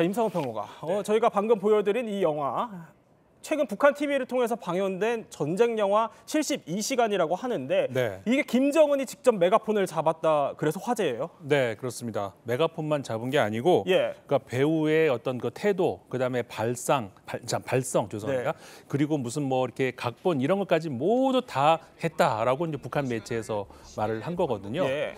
자, 임상훈 평론가. 저희가 방금 보여드린 이 영화, 최근 북한 TV를 통해서 방영된 전쟁 영화 72시간이라고 하는데 네. 이게 김정은이 직접 메가폰을 잡았다 그래서 화제예요? 네, 그렇습니다. 메가폰만 잡은 게 아니고 예. 그러니까 배우의 어떤 그 태도, 그다음에 발성 죄송합니다. 네. 그리고 무슨 뭐 이렇게 각본 이런 것까지 모두 다 했다라고 이제 북한 매체에서 말을 한 거거든요. 예.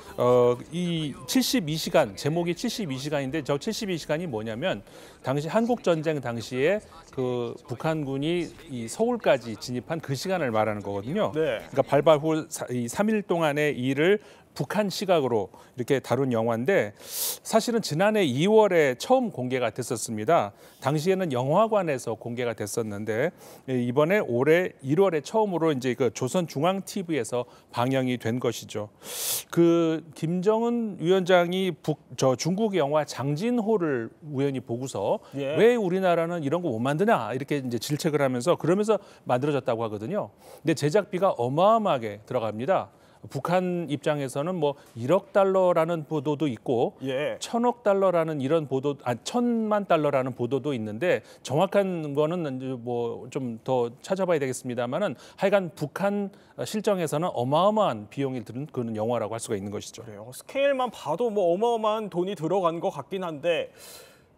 이 72시간 제목이 72시간인데 저 72시간이 뭐냐면 당시 한국 전쟁 당시에 그 북한군이 이 서울까지 진입한 그 시간을 말하는 거거든요. 네. 그러니까 발발 후 3일 동안의 일을 북한 시각으로 이렇게 다룬 영화인데 사실은 지난해 2월에 처음 공개가 됐었습니다. 당시에는 영화관에서 공개가 됐었는데 이번에 올해 1월에 처음으로 이제 그 조선중앙TV에서 방영이 된 것이죠. 그 김정은 위원장이 중국 영화 장진호를 우연히 보고서 예. 왜 우리나라는 이런 거 못 만드냐 이렇게 이제 질책을 하면서 그러면서 만들어졌다고 하거든요. 근데 제작비가 어마어마하게 들어갑니다. 북한 입장에서는 뭐 1억 달러라는 보도도 있고 예. 1,000억 달러라는 이런 보도, 1,000만 달러라는 보도도 있는데 정확한 거는 뭐 좀 더 찾아봐야 되겠습니다만은 하여간 북한 실정에서는 어마어마한 비용이 드는 그런 영화라고 할 수가 있는 것이죠. 그래요. 스케일만 봐도 뭐 어마어마한 돈이 들어간 것 같긴 한데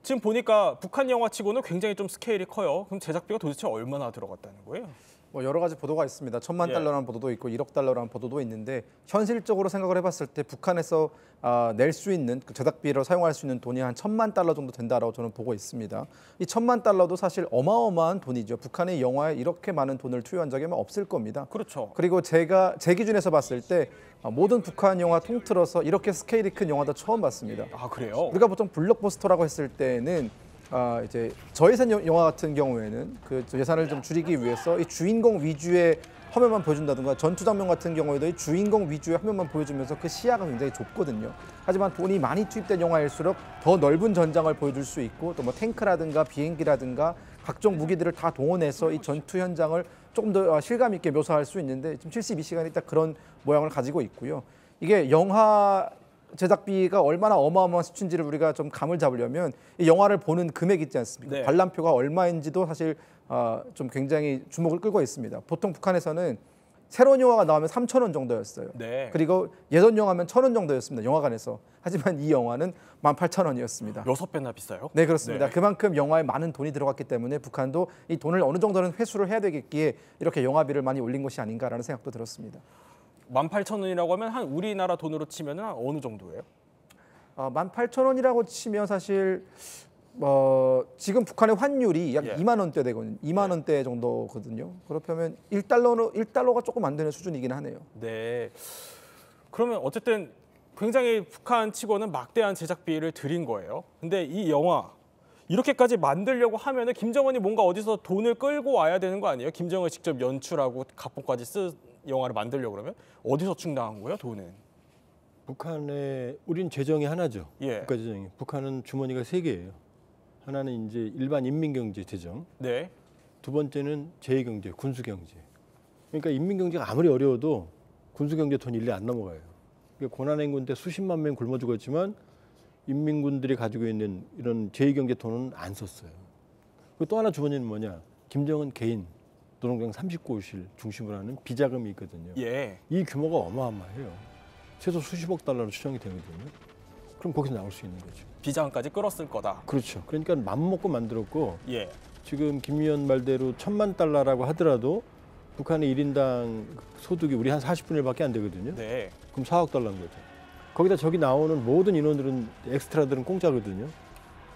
지금 보니까 북한 영화치고는 굉장히 좀 스케일이 커요. 그럼 제작비가 도대체 얼마나 들어갔다는 거예요? 뭐 여러 가지 보도가 있습니다. 1,000만 예. 달러라는 보도도 있고 1억 달러라는 보도도 있는데 현실적으로 생각을 해봤을 때 북한에서 낼 수 있는 그 제작비로 사용할 수 있는 돈이 한 1,000만 달러 정도 된다라고 저는 보고 있습니다. 이 1,000만 달러도 사실 어마어마한 돈이죠. 북한이 영화에 이렇게 많은 돈을 투여한 적이 아마 없을 겁니다. 그렇죠. 그리고 제가 제 기준에서 봤을 때 모든 북한 영화 통틀어서 이렇게 스케일이 큰 영화도 처음 봤습니다. 아, 그래요? 우리가 보통 블록버스터라고 했을 때는 이제 저예산 영화 같은 경우에는 그 예산을 좀 줄이기 위해서 이 주인공 위주의 화면만 보여준다든가 전투 장면 같은 경우에도 이 주인공 위주의 화면만 보여주면서 그 시야가 굉장히 좁거든요. 하지만 돈이 많이 투입된 영화일수록 더 넓은 전장을 보여줄 수 있고 또 뭐 탱크라든가 비행기라든가 각종 무기들을 다 동원해서 이 전투 현장을 조금 더 실감 있게 묘사할 수 있는데 지금 72시간이 딱 그런 모양을 가지고 있고요. 이게 영화 제작비가 얼마나 어마어마한 수치인지를 우리가 좀 감을 잡으려면 이 영화를 보는 금액 있지 않습니까? 네. 관람표가 얼마인지도 사실 좀 굉장히 주목을 끌고 있습니다. 보통 북한에서는 새로운 영화가 나오면 3,000원 정도였어요. 네. 그리고 예전 영화면 1,000원 정도였습니다. 영화관에서. 하지만 이 영화는 18,000원이었습니다. 6배나 비싸요? 네, 그렇습니다. 네. 그만큼 영화에 많은 돈이 들어갔기 때문에 북한도 이 돈을 어느 정도는 회수를 해야 되겠기에 이렇게 영화비를 많이 올린 것이 아닌가라는 생각도 들었습니다. 18,000원이라고 하면 한 우리나라 돈으로 치면 한 어느 정도예요? 18,000원이라고 치면 사실 지금 북한의 환율이 약 예. 2만 원대 되거든요. 2만 원대 정도거든요. 그렇다면 1달러가 조금 안 되는 수준이긴 하네요. 네. 그러면 어쨌든 굉장히 북한 치고는 막대한 제작비를 들인 거예요. 근데 이 영화 이렇게까지 만들려고 하면은 김정은이 뭔가 어디서 돈을 끌고 와야 되는 거 아니에요? 김정은이 직접 연출하고 각본까지 쓴 영화를 만들려고 그러면 어디서 충당한 거예요, 돈은? 북한의 우린 재정이 하나죠. 예. 국가 재정이. 북한은 주머니가 3개예요. 하나는 이제 일반 인민경제 재정, 네. 두 번째는 제2경제, 군수경제. 그러니까 인민경제가 아무리 어려워도 군수경제 돈 1리 안 넘어가요. 그러니까 고난행군 때 수십만 명이 굶어 죽었지만 인민군들이 가지고 있는 이런 제2경제 돈은 안 썼어요. 그리고 또 하나 주머니는 뭐냐? 김정은 개인 노동당 39호실 중심으로 하는 비자금이 있거든요. 예. 이 규모가 어마어마해요. 최소 수십억 달러로 추정이 되거든요. 그럼 거기서 나올 수 있는 거죠. 비자금까지 끌었을 거다. 그렇죠. 그러니까 맘먹고 만들었고 예. 지금 김 의원 말대로 1,000만 달러라고 하더라도 북한의 1인당 소득이 우리 한 40분의 1밖에 안 되거든요. 네. 그럼 4억 달러인 거죠. 거기다 저기 나오는 모든 인원들은 엑스트라들은 공짜거든요.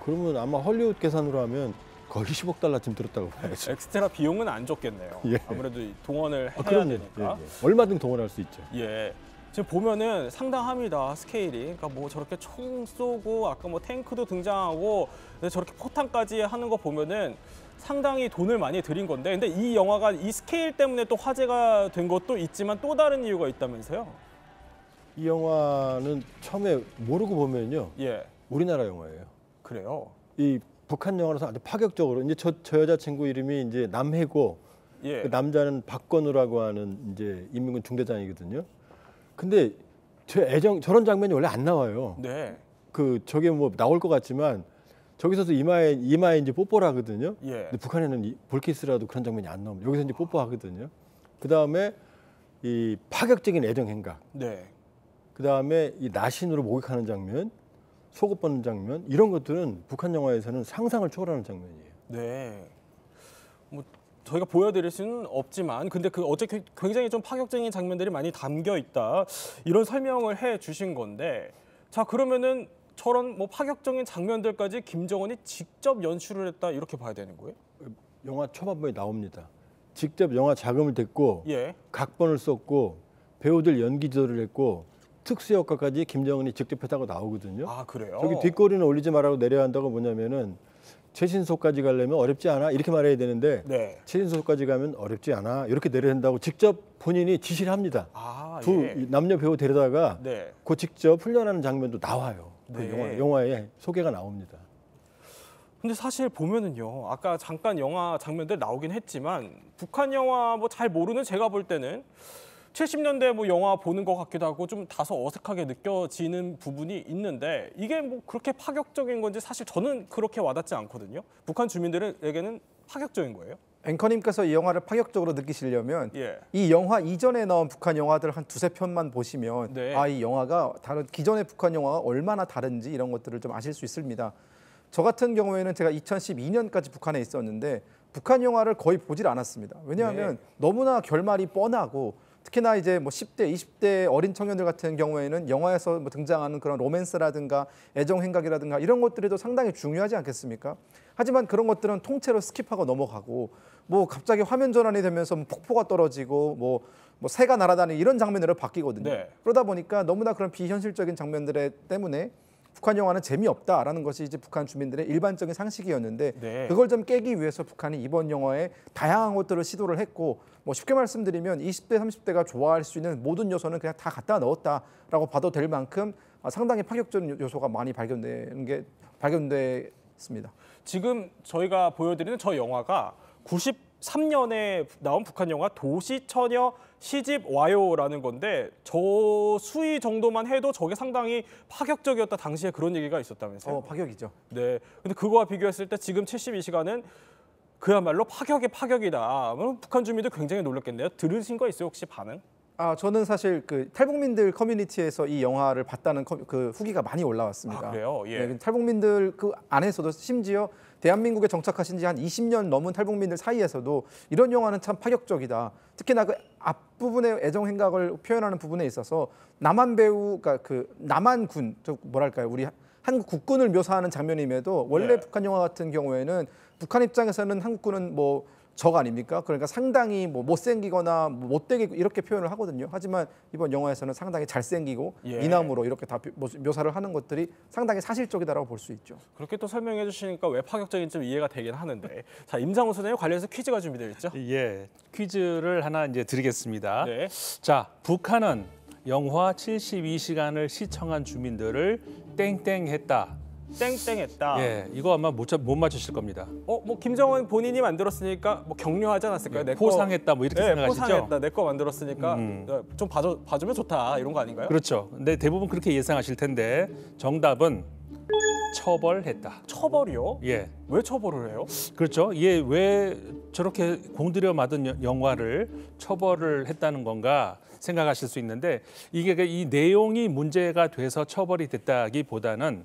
그러면 아마 헐리우드 계산으로 하면 거의 10억 달러쯤 들었다고 봐야죠. 엑스트라 비용은 안 줬겠네요. 예. 아무래도 동원을 해야 그럼요. 되니까. 예, 예. 얼마든 동원할 수 있죠. 예. 지금 보면은 상당합니다, 스케일이. 그러니까 뭐 저렇게 총 쏘고 아까 뭐 탱크도 등장하고 저렇게 포탄까지 하는 거 보면은 상당히 돈을 많이 들인 건데, 근데 이 영화가 이 스케일 때문에 또 화제가 된 것도 있지만 또 다른 이유가 있다면서요? 이 영화는 처음에 모르고 보면요. 예. 우리나라 영화예요. 그래요. 이 북한 영화라서 아주 파격적으로 이제 저 여자친구 이름이 이제 남해고 예. 그 남자는 박건우라고 하는 이제 인민군 중대장이거든요. 근데 저런 장면이 원래 안 나와요. 네. 그 저게 뭐 나올 것 같지만 저기서도 이마에 이제 뽀뽀를 하거든요. 예. 근데 북한에는 볼키스라도 그런 장면이 안 나옵니다. 여기서 이제 뽀뽀하거든요. 그 다음에 이 파격적인 애정 행각. 네. 그 다음에 이 나신으로 목욕하는 장면, 속옷 벗는 장면 이런 것들은 북한 영화에서는 상상을 초월하는 장면이에요. 네. 뭐 저희가 보여드릴 수는 없지만, 근데 그 어째 굉장히 좀 파격적인 장면들이 많이 담겨 있다, 이런 설명을 해 주신 건데, 자 그러면은 저런 뭐 파격적인 장면들까지 김정은이 직접 연출을 했다 이렇게 봐야 되는 거예요? 영화 초반부에 나옵니다. 직접 영화 자금을 댔고 예. 각본을 썼고 배우들 연기 조절을 했고 특수 효과까지 김정은이 직접 했다고 나오거든요. 아 그래요? 저기 뒷거리는 올리지 말라고 내려야 한다고 뭐냐면은 최신소까지 가려면 어렵지 않아 이렇게 말해야 되는데 네. 최신소까지 가면 어렵지 않아 이렇게 내려야 한다고 직접 본인이 지시를 합니다. 아 두 예. 남녀 배우 데려다가 네. 그 직접 훈련하는 장면도 나와요. 그 네. 영화에 소개가 나옵니다. 근데 사실 보면은요, 아까 잠깐 영화 장면들 나오긴 했지만 북한 영화 뭐 잘 모르는 제가 볼 때는 70년대 뭐 영화 보는 것 같기도 하고 좀 다소 어색하게 느껴지는 부분이 있는데, 이게 뭐 그렇게 파격적인 건지 사실 저는 그렇게 와닿지 않거든요. 북한 주민들에게는 파격적인 거예요? 앵커님께서 이 영화를 파격적으로 느끼시려면 예. 이 영화 이전에 나온 북한 영화들 한 두세 편만 보시면 네. 아, 이 영화가 다른 기존의 북한 영화가 얼마나 다른지 이런 것들을 좀 아실 수 있습니다. 저 같은 경우에는 제가 2012년까지 북한에 있었는데 북한 영화를 거의 보질 않았습니다. 왜냐하면 네. 너무나 결말이 뻔하고, 특히나 이제 뭐 10대, 20대 어린 청년들 같은 경우에는 영화에서 뭐 등장하는 그런 로맨스라든가 애정 행각이라든가 이런 것들이 도 상당히 중요하지 않겠습니까? 하지만 그런 것들은 통째로 스킵하고 넘어가고, 뭐 갑자기 화면 전환이 되면서 뭐 폭포가 떨어지고 뭐 새가 날아다니는 이런 장면으로 바뀌거든요. 네. 그러다 보니까 너무나 그런 비현실적인 장면들 때문에 북한 영화는 재미없다라는 것이 이제 북한 주민들의 일반적인 상식이었는데, 네. 그걸 좀 깨기 위해서 북한이 이번 영화에 다양한 것들을 시도를 했고, 뭐 쉽게 말씀드리면 20대, 30대가 좋아할 수 있는 모든 요소는 그냥 다 갖다 넣었다라고 봐도 될 만큼 상당히 파격적인 요소가 많이 발견됐습니다. 지금 저희가 보여드리는 저 영화가 93년에 나온 북한 영화 도시처녀 시집 와요라는 건데, 저 수위 정도만 해도 저게 상당히 파격적이었다, 당시에 그런 얘기가 있었다면서요? 파격이죠. 네. 근데 그거와 비교했을 때 지금 72시간은 그야말로 파격의 파격이다. 그럼 북한 주민도 굉장히 놀랐겠네요. 들으신 거 있어요, 혹시 반응? 저는 사실 그 탈북민들 커뮤니티에서 이 영화를 봤다는 그 후기가 많이 올라왔습니다. 아, 그래요? 예. 네, 탈북민들 그 안에서도, 심지어 대한민국에 정착하신 지 한 20년 넘은 탈북민들 사이에서도 이런 영화는 참 파격적이다. 특히나 그 앞부분의 애정 행각을 표현하는 부분에 있어서 남한 배우, 그러니까 그 남한군, 뭐랄까요, 우리 한국 국군을 묘사하는 장면임에도 원래 네. 북한 영화 같은 경우에는 북한 입장에서는 한국군은 뭐 적 아닙니까? 그러니까 상당히 뭐 못생기거나 못되게 이렇게 표현을 하거든요. 하지만 이번 영화에서는 상당히 잘생기고 예. 미남으로 이렇게 다 묘사를 하는 것들이 상당히 사실적이다라고 볼 수 있죠. 그렇게 또 설명해 주시니까 왜 파격적인지 좀 이해가 되긴 하는데, 자 임장훈 선생님 관련해서 퀴즈가 준비되어 있죠? 예, 퀴즈를 하나 이제 드리겠습니다. 네. 자, 북한은 영화 72시간을 시청한 주민들을 땡땡했다. 땡땡했다. 예, 이거 아마 못 맞추실 겁니다. 뭐 김정은 본인이 만들었으니까 뭐 격려하지 않았을까요? 내 거- 포상했다 뭐 이렇게 네, 생각하시죠? 포상했다. 내 거 만들었으니까 좀 봐주면 좋다, 이런 거 아닌가요? 그렇죠. 근데 대부분 그렇게 예상하실 텐데 정답은 처벌했다. 처벌이요? 예, 왜 처벌을 해요? 그렇죠. 이게 왜 저렇게 공들여 맞은 영화를 처벌을 했다는 건가 생각하실 수 있는데, 이게 이 내용이 문제가 돼서 처벌이 됐다기보다는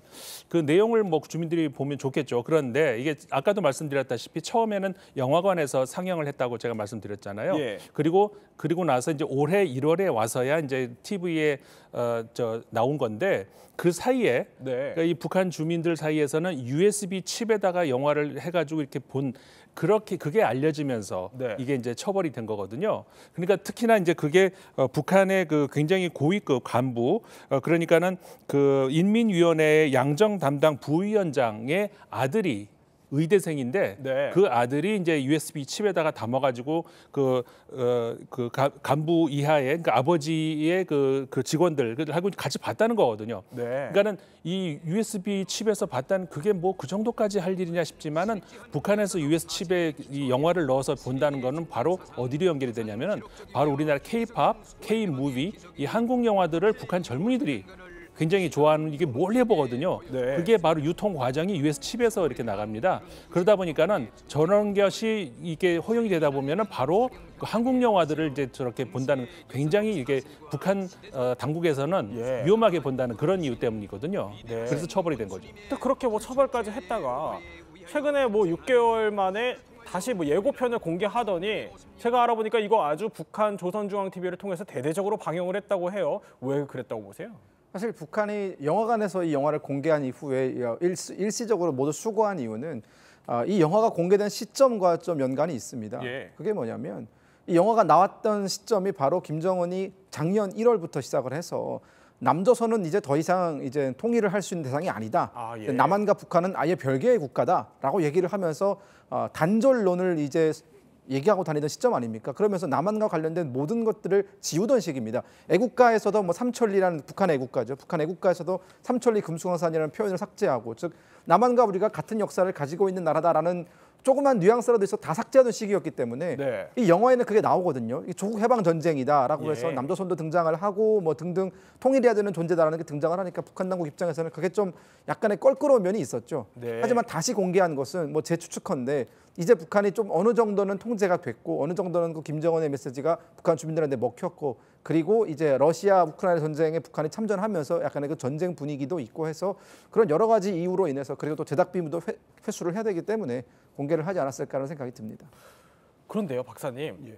그 내용을 뭐 주민들이 보면 좋겠죠. 그런데 이게 아까도 말씀드렸다시피 처음에는 영화관에서 상영을 했다고 제가 말씀드렸잖아요. 예. 그리고 나서 이제 올해 1월에 와서야 이제 TV에 나온 건데, 그 사이에 네. 그러니까 이 북한 주민들 사이에서는 USB 칩에다가 영화를 해가지고 이렇게 그게 알려지면서 네. 이게 이제 처벌이 된 거거든요. 그러니까 특히나 이제 그게 북한의 그 굉장히 고위급 간부, 그러니까는 그 인민위원회의 양정 담당 부위원장의 아들이 의대생인데, 네. 그 아들이 이제 USB 칩에다가 담아가지고 간부 이하의, 그러니까 아버지의 그 직원들하고 같이 봤다는 거거든요. 네. 그러니까는 이 USB 칩에서 봤다는 그게 뭐 그 정도까지 할 일이냐 싶지만은, 북한에서 USB 칩에 이 영화를 넣어서 본다는 거는 바로 어디로 연결이 되냐면은 바로 우리나라 K-팝, K-무비, 이 한국 영화들을 북한 젊은이들이 굉장히 좋아하는 이게 몰래 보거든요. 네. 그게 바로 유통 과정이 US 칩에서 이렇게 나갑니다. 그러다 보니까는 저런 것이 이게 허용이 되다 보면은 바로 그 한국 영화들을 이제 저렇게 본다는 굉장히 이게 북한 당국에서는 예. 위험하게 본다는 그런 이유 때문이거든요. 네. 그래서 처벌이 된 거죠. 또 그렇게 뭐 처벌까지 했다가 최근에 뭐 6개월 만에 다시 뭐 예고편을 공개하더니 제가 알아보니까 이거 아주 북한 조선중앙TV를 통해서 대대적으로 방영을 했다고 해요. 왜 그랬다고 보세요? 사실 북한이 영화관에서 이 영화를 공개한 이후에 일시적으로 모두 수거한 이유는 이 영화가 공개된 시점과 좀 연관이 있습니다. 예. 그게 뭐냐면 이 영화가 나왔던 시점이 바로 김정은이 작년 1월부터 시작을 해서 남조선은 이제 더 이상 이제 통일을 할 수 있는 대상이 아니다. 아, 예. 남한과 북한은 아예 별개의 국가다라고 얘기를 하면서 단절론을 이제 얘기하고 다니던 시점 아닙니까? 그러면서 남한과 관련된 모든 것들을 지우던 시기입니다. 애국가에서도 뭐 삼천리라는 북한 애국가죠. 북한 애국가에서도 삼천리 금수강산이라는 표현을 삭제하고, 즉 남한과 우리가 같은 역사를 가지고 있는 나라다라는 조그만 뉘앙스라도 있어 다 삭제하던 시기였기 때문에 네. 이 영화에는 그게 나오거든요. 이 조국 해방 전쟁이다라고 해서 예. 남조선도 등장을 하고 뭐 등등 통일해야 되는 존재다라는 게 등장을 하니까 북한 당국 입장에서는 그게 좀 약간의 껄끄러운 면이 있었죠. 네. 하지만 다시 공개한 것은 뭐 제 추측컨대 이제 북한이 좀 어느 정도는 통제가 됐고 어느 정도는 그 김정은의 메시지가 북한 주민들한테 먹혔고, 그리고 이제 러시아 우크라이나 전쟁에 북한이 참전하면서 약간의 그 전쟁 분위기도 있고 해서 그런 여러 가지 이유로 인해서, 그리고 또 제작 비용도 회수를 해야 되기 때문에 공개를 하지 않았을까라는 생각이 듭니다. 그런데요, 박사님.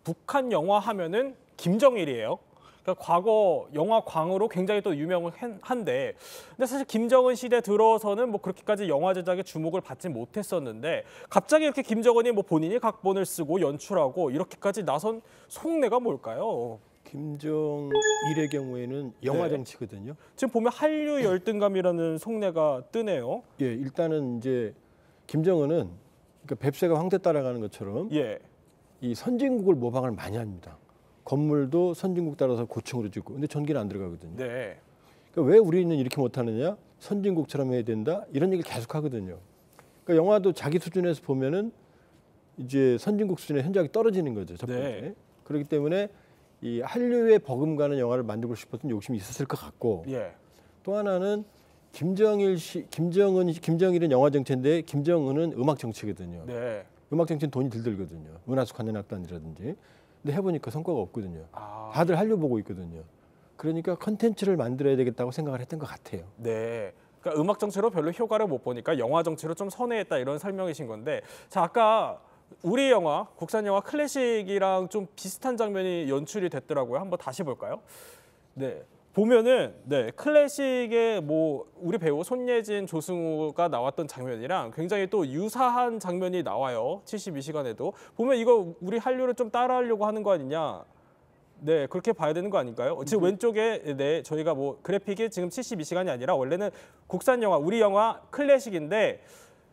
북한 영화 하면은 김정일이에요. 그러니까 과거 영화광으로 굉장히 또 유명한데, 근데 사실 김정은 시대 들어서는 뭐 그렇게까지 영화 제작에 주목을 받지 못했었는데 갑자기 이렇게 김정은이 뭐 본인이 각본을 쓰고 연출하고 이렇게까지 나선 속내가 뭘까요? 김정일의 경우에는 영화 네. 정치거든요. 지금 보면 한류 열등감이라는 속내가 뜨네요. 예, 일단은 이제 김정은은 그러니까 뱁새가 황태 따라가는 것처럼 예. 이 선진국을 모방을 많이 합니다. 건물도 선진국 따라서 고층으로 짓고, 근데 전기는 안 들어가거든요. 네. 그러니까 왜 우리는 이렇게 못하느냐? 선진국처럼 해야 된다. 이런 얘기를 계속 하거든요. 그러니까 영화도 자기 수준에서 보면은 이제 선진국 수준의 현저하게 떨어지는 거죠. 첫 번째. 네. 그렇기 때문에 이 한류에 버금가는 영화를 만들고 싶었던 욕심이 있었을 것 같고, 예. 또 하나는 김정일은 영화 정치인데 김정은은 음악 정치거든요. 네. 음악 정치는 돈이 덜 들거든요. 은하수 관현악단이라든지. 근데 해보니까 성과가 없거든요. 아. 다들 한류 보고 있거든요. 그러니까 컨텐츠를 만들어야 되겠다고 생각을 했던 것 같아요. 네. 그러니까 음악 정치로 별로 효과를 못 보니까 영화 정치로 좀 선회했다 이런 설명이신 건데, 자 아까 우리 영화, 국산 영화 클래식이랑 좀 비슷한 장면이 연출이 됐더라고요. 한번 다시 볼까요? 네. 보면은 네 클래식의 뭐 우리 배우 손예진, 조승우가 나왔던 장면이랑 굉장히 또 유사한 장면이 나와요. 72시간에도 보면 이거 우리 한류를 좀 따라하려고 하는 거 아니냐? 네 그렇게 봐야 되는 거 아닐까요? 지금 왼쪽에 네 저희가 뭐 그래픽이 지금 72시간이 아니라 원래는 국산 영화, 우리 영화 클래식인데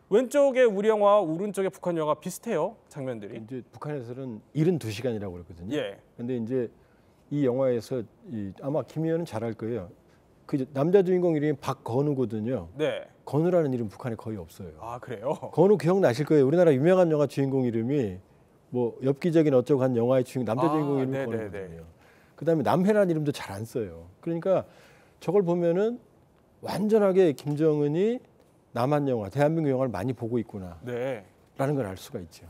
왼쪽에 우리 영화, 오른쪽에 북한 영화 비슷해요 장면들이. 이제 북한에서는 72시간이라고 그러거든요. 예. 근데 이제 이 영화에서 아마 김 의원은 잘 알 거예요. 그 남자 주인공 이름이 박건우거든요. 네. 건우라는 이름 북한에 거의 없어요. 아 그래요? 건우 기억나실 거예요. 우리나라 유명한 영화 주인공 이름이 뭐 엽기적인 어쩌고 한 영화의 주인공 남자 주인공 이름이 네네네. 건우거든요. 그다음에 남해라는 이름도 잘 안 써요. 그러니까 저걸 보면은 완전하게 김정은이 남한 영화, 대한민국 영화를 많이 보고 있구나라는 네. 걸 알 수가 있죠.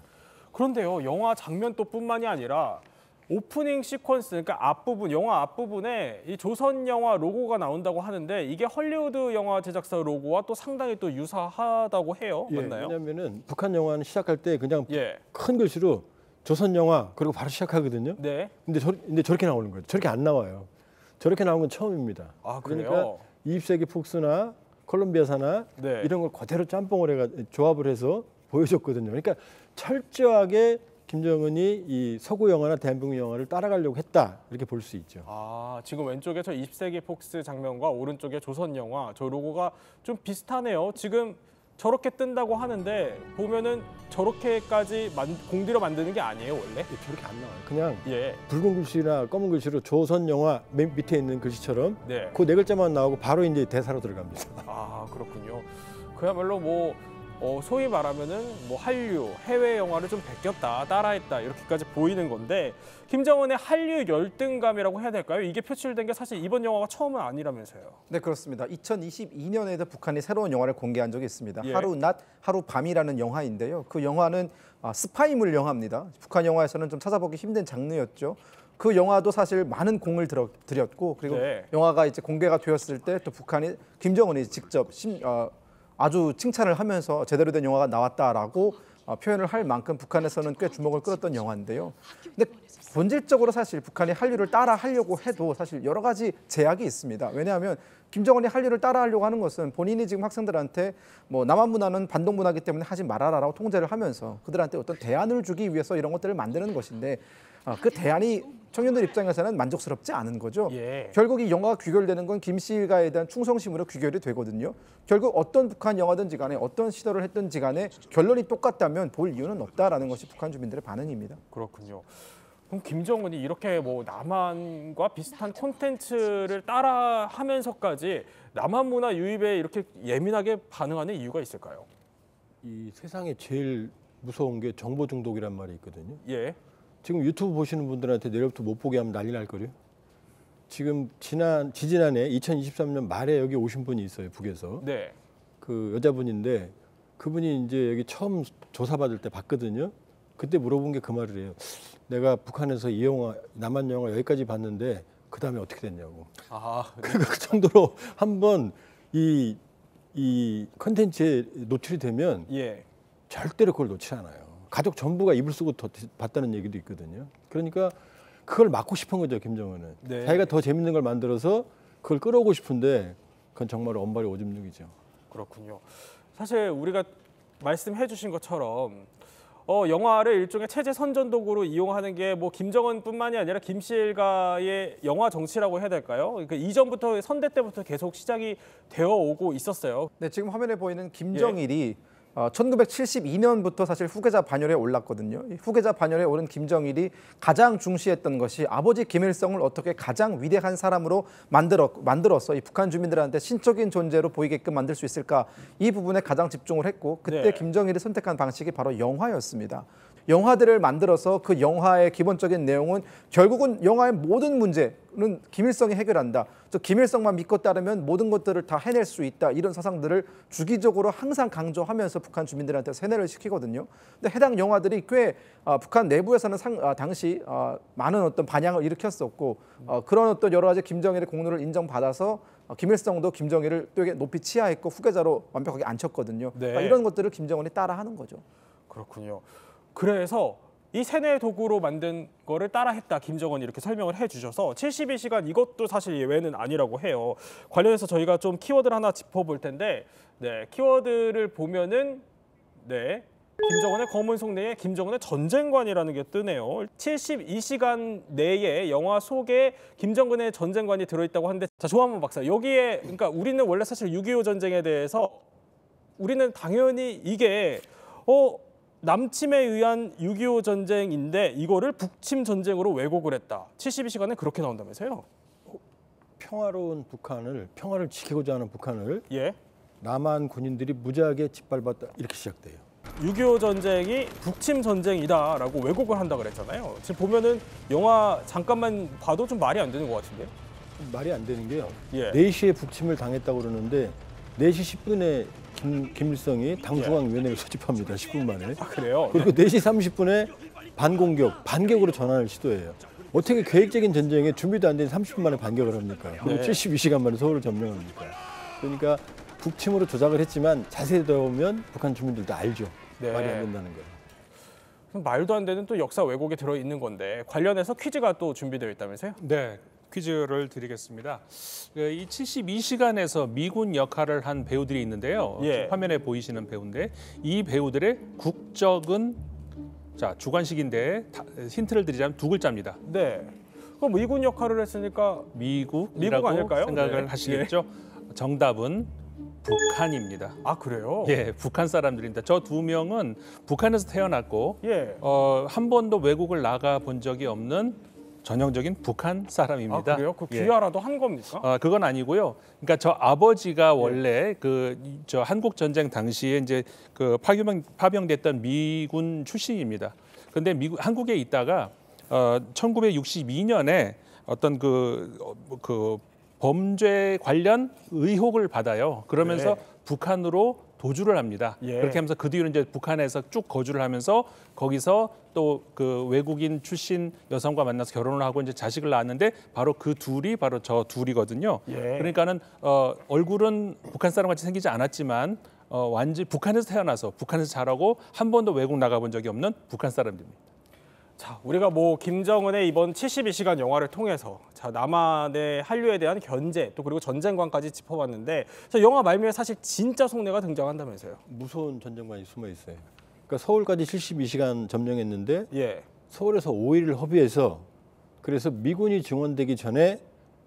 그런데요, 영화 장면 또 뿐만이 아니라 오프닝 시퀀스, 그러니까 앞부분, 영화 앞부분에 이 조선 영화 로고가 나온다고 하는데 이게 헐리우드 영화 제작사 로고와 또 상당히 또 유사하다고 해요. 맞나요? 왜냐하면은 북한 영화는 시작할 때 그냥 예. 큰 글씨로 조선 영화 그리고 바로 시작하거든요. 네. 근데 저렇게 나오는 거죠. 저렇게 안 나와요. 저렇게 나온 건 처음입니다. 아, 그래요? 그러니까 20세기 폭스나 콜롬비아사나 네. 이런 걸 그대로 짬뽕을 해가 조합을 해서 보여줬거든요. 그러니까 철저하게 김정은이 이 서구 영화나 대한민국 영화를 따라가려고 했다 이렇게 볼 수 있죠. 아, 지금 왼쪽에 저 20세기 폭스 장면과 오른쪽에 조선 영화 저 로고가 좀 비슷하네요. 지금 저렇게 뜬다고 하는데 보면은 저렇게까지 공들여 만드는 게 아니에요, 원래? 저렇게 안 나와요. 그냥 예. 붉은 글씨나 검은 글씨로 조선 영화 맨 밑에 있는 글씨처럼 네. 그 네 글자만 나오고 바로 이제 대사로 들어갑니다. 아, 그렇군요. 그야말로 뭐 소위 말하면은 뭐 한류, 해외 영화를 좀 베꼈다, 따라했다 이렇게까지 보이는 건데 김정은의 한류 열등감이라고 해야 될까요? 이게 표출된 게 사실 이번 영화가 처음은 아니라면서요. 네, 그렇습니다. 2022년에도 북한이 새로운 영화를 공개한 적이 있습니다. 예. 하루 낮, 하루 밤이라는 영화인데요. 그 영화는 스파이물 영화입니다. 북한 영화에서는 좀 찾아보기 힘든 장르였죠. 그 영화도 사실 많은 공을 들였고 그리고 네. 영화가 이제 공개가 되었을 때 또 북한이 김정은이 직접 아주 칭찬을 하면서 제대로 된 영화가 나왔다라고 표현을 할 만큼 북한에서는 꽤 주목을 끌었던 영화인데요. 근데 본질적으로 사실 북한이 한류를 따라 하려고 해도 사실 여러 가지 제약이 있습니다. 왜냐하면 김정은이 한류를 따라 하려고 하는 것은 본인이 지금 학생들한테 뭐 남한 문화는 반동 문화이기 때문에 하지 말아라라고 통제를 하면서 그들한테 어떤 대안을 주기 위해서 이런 것들을 만드는 것인데 그 대안이 청년들 입장에서는 만족스럽지 않은 거죠. 예. 결국 이 영화가 귀결되는 건 김씨 일가에 대한 충성심으로 귀결이 되거든요. 결국 어떤 북한 영화든지 간에 어떤 시도를 했든지 간에 결론이 똑같다면 볼 이유는 없다라는 것이 북한 주민들의 반응입니다. 그렇군요. 그럼 김정은이 이렇게 뭐 남한과 비슷한 콘텐츠를 따라하면서까지 남한 문화 유입에 이렇게 예민하게 반응하는 이유가 있을까요? 이 세상에 제일 무서운 게 정보 중독이란 말이 있거든요. 예. 지금 유튜브 보시는 분들한테 내일부터 못 보게 하면 난리 날 거예요. 지금 지지난해 2023년 말에 여기 오신 분이 있어요, 북에서. 네. 그 여자분인데 그분이 이제 여기 처음 조사받을 때 봤거든요. 그때 물어본 게 그 말이래요. 내가 북한에서 이 영화, 남한 영화 여기까지 봤는데 그 다음에 어떻게 됐냐고. 아, 그 정도로 한번 이 컨텐츠에 노출이 되면 예. 절대로 그걸 놓지 않아요. 가족 전부가 이불 쓰고 봤다는 얘기도 있거든요. 그러니까 그걸 막고 싶은 거죠, 김정은은. 네. 자기가 더 재밌는 걸 만들어서 그걸 끌어오고 싶은데 그건 정말 언발이 오줌육이죠. 그렇군요. 사실 우리가 말씀해 주신 것처럼 영화를 일종의 체제 선전도구로 이용하는 게 뭐 김정은뿐만이 아니라 김씨 일가의 영화 정치라고 해야 될까요? 그러니까 이전부터 선대 때부터 계속 시작이 되어 오고 있었어요. 네, 지금 화면에 보이는 김정일이 1972년부터 사실 후계자 반열에 올랐거든요. 이 후계자 반열에 오른 김정일이 가장 중시했던 것이 아버지 김일성을 어떻게 가장 위대한 사람으로 만들어서 이 북한 주민들한테 신적인 존재로 보이게끔 만들 수 있을까, 이 부분에 가장 집중을 했고 그때 네. 김정일이 선택한 방식이 바로 영화였습니다. 영화들을 만들어서 그 영화의 기본적인 내용은 결국은 영화의 모든 문제는 김일성이 해결한다. 저 김일성만 믿고 따르면 모든 것들을 다 해낼 수 있다. 이런 사상들을 주기적으로 항상 강조하면서 북한 주민들한테 세뇌를 시키거든요. 근데 해당 영화들이 꽤 북한 내부에서는 당시 많은 어떤 반향을 일으켰었고 그런 어떤 여러 가지 김정일의 공로를 인정받아서 김일성도 김정일을 되게 높이 치하했고 후계자로 완벽하게 앉혔거든요. 네. 그러니까 이런 것들을 김정은이 따라하는 거죠. 그렇군요. 그래서 이 세뇌 도구로 만든 거를 따라했다, 김정은이 이렇게 설명을 해주셔서 72시간 이것도 사실 예외는 아니라고 해요. 관련해서 저희가 좀 키워드를 하나 짚어볼 텐데, 네, 키워드를 보면은 네, 김정은의 검은 속 내에 김정은의 전쟁관이라는 게 뜨네요. 72시간 내에 영화 속에 김정은의 전쟁관이 들어있다고 하는데, 자, 조한문 박사, 여기에 그러니까 우리는 원래 사실 6.25 전쟁에 대해서 우리는 당연히 이게 남침에 의한 6.25 전쟁인데 이거를 북침 전쟁으로 왜곡을 했다. 72시간에 그렇게 나온다면서요? 평화로운 평화를 지키고자 하는 북한을 예. 남한 군인들이 무지하게 짓밟았다, 이렇게 시작돼요. 6.25 전쟁이 북침 전쟁이다라고 왜곡을 한다 그랬잖아요. 지금 보면은 영화 잠깐만 봐도 좀 말이 안 되는 것 같은데. 말이 안 되는 게요. 예. 4시에 북침을 당했다고 그러는데 4시 10분에 김일성이 당중앙위원회를 소집합니다. 10분 만에. 아, 그래요? 그리고 4시 30분에 반격으로 전환을 시도해요. 어떻게 계획적인 전쟁에 준비도 안 된 30분 만에 반격을 합니까? 그리고 네. 72시간 만에 서울을 점령합니까? 그러니까 북침으로 조작을 했지만 자세히 들어보면 북한 주민들도 알죠. 네. 말이 안 된다는 걸. 그럼 말도 안 되는 또 역사 왜곡이 들어 있는 건데 관련해서 퀴즈가 또 준비되어 있다면서요? 네, 퀴즈를 드리겠습니다. 이 72시간에서 미군 역할을 한 배우들이 있는데요. 예. 화면에 보이시는 배우인데 이 배우들의 국적은 자 주관식인데 힌트를 드리자면 두 글자입니다. 네. 그럼 미군 역할을 했으니까 미국 미국이라고 아닐까요? 생각을 네. 하시겠죠? 정답은 북한입니다. 아, 그래요? 예, 북한 사람들입니다. 저 두 명은 북한에서 태어났고 예. 한 번도 외국을 나가 본 적이 없는 전형적인 북한 사람입니다. 아, 그래요? 그 예. 귀화라도 한 겁니까? 그건 아니고요. 그러니까 저 아버지가 원래 저 한국 전쟁 당시에 이제 그 파병됐던 미군 출신입니다. 근데 한국에 있다가 1962년에 어떤 그 범죄 관련 의혹을 받아요. 그러면서 네. 북한으로 도주를 합니다. 예. 그렇게 하면서 그 뒤로 이제 북한에서 쭉 거주를 하면서 거기서 또 그 외국인 출신 여성과 만나서 결혼을 하고 이제 자식을 낳았는데 바로 그 둘이 바로 저 둘이거든요. 예. 그러니까는 얼굴은 북한 사람 같이 생기지 않았지만 완전 북한에서 태어나서 북한에서 자라고 한 번도 외국 나가본 적이 없는 북한 사람들입니다. 자, 우리가 뭐 김정은의 이번 72시간 영화를 통해서 자, 남한의 한류에 대한 견제 또 그리고 전쟁관까지 짚어봤는데 자, 영화 말미에 사실 진짜 속내가 등장한다면서요. 무서운 전쟁관이 숨어 있어요. 그러니까 서울까지 72시간 점령했는데 예. 서울에서 5일을 허비해서 그래서 미군이 증원되기 전에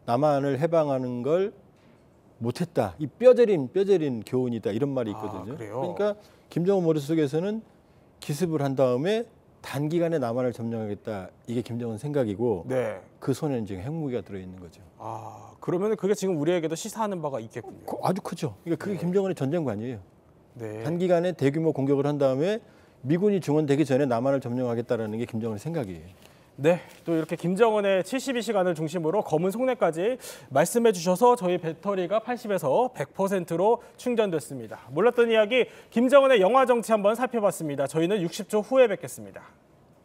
남한을 해방하는 걸 못했다. 이 뼈저린 교훈이다. 이런 말이 있거든요. 그래요? 그러니까 김정은 머릿속에서는 기습을 한 다음에 단기간에 남한을 점령하겠다. 이게 김정은 생각이고 네. 그 손에는 지금 핵무기가 들어있는 거죠. 아, 그러면 그게 지금 우리에게도 시사하는 바가 있겠군요. 아주 크죠. 그러니까 그게 김정은의 전쟁관이에요. 네. 단기간에 대규모 공격을 한 다음에 미군이 증원되기 전에 남한을 점령하겠다라는 게 김정은의 생각이에요. 네, 또 이렇게 김정은의 72시간을 중심으로 검은 속내까지 말씀해 주셔서 저희 배터리가 80에서 100%로 충전됐습니다. 몰랐던 이야기 김정은의 영화 정치 한번 살펴봤습니다. 저희는 60초 후에 뵙겠습니다.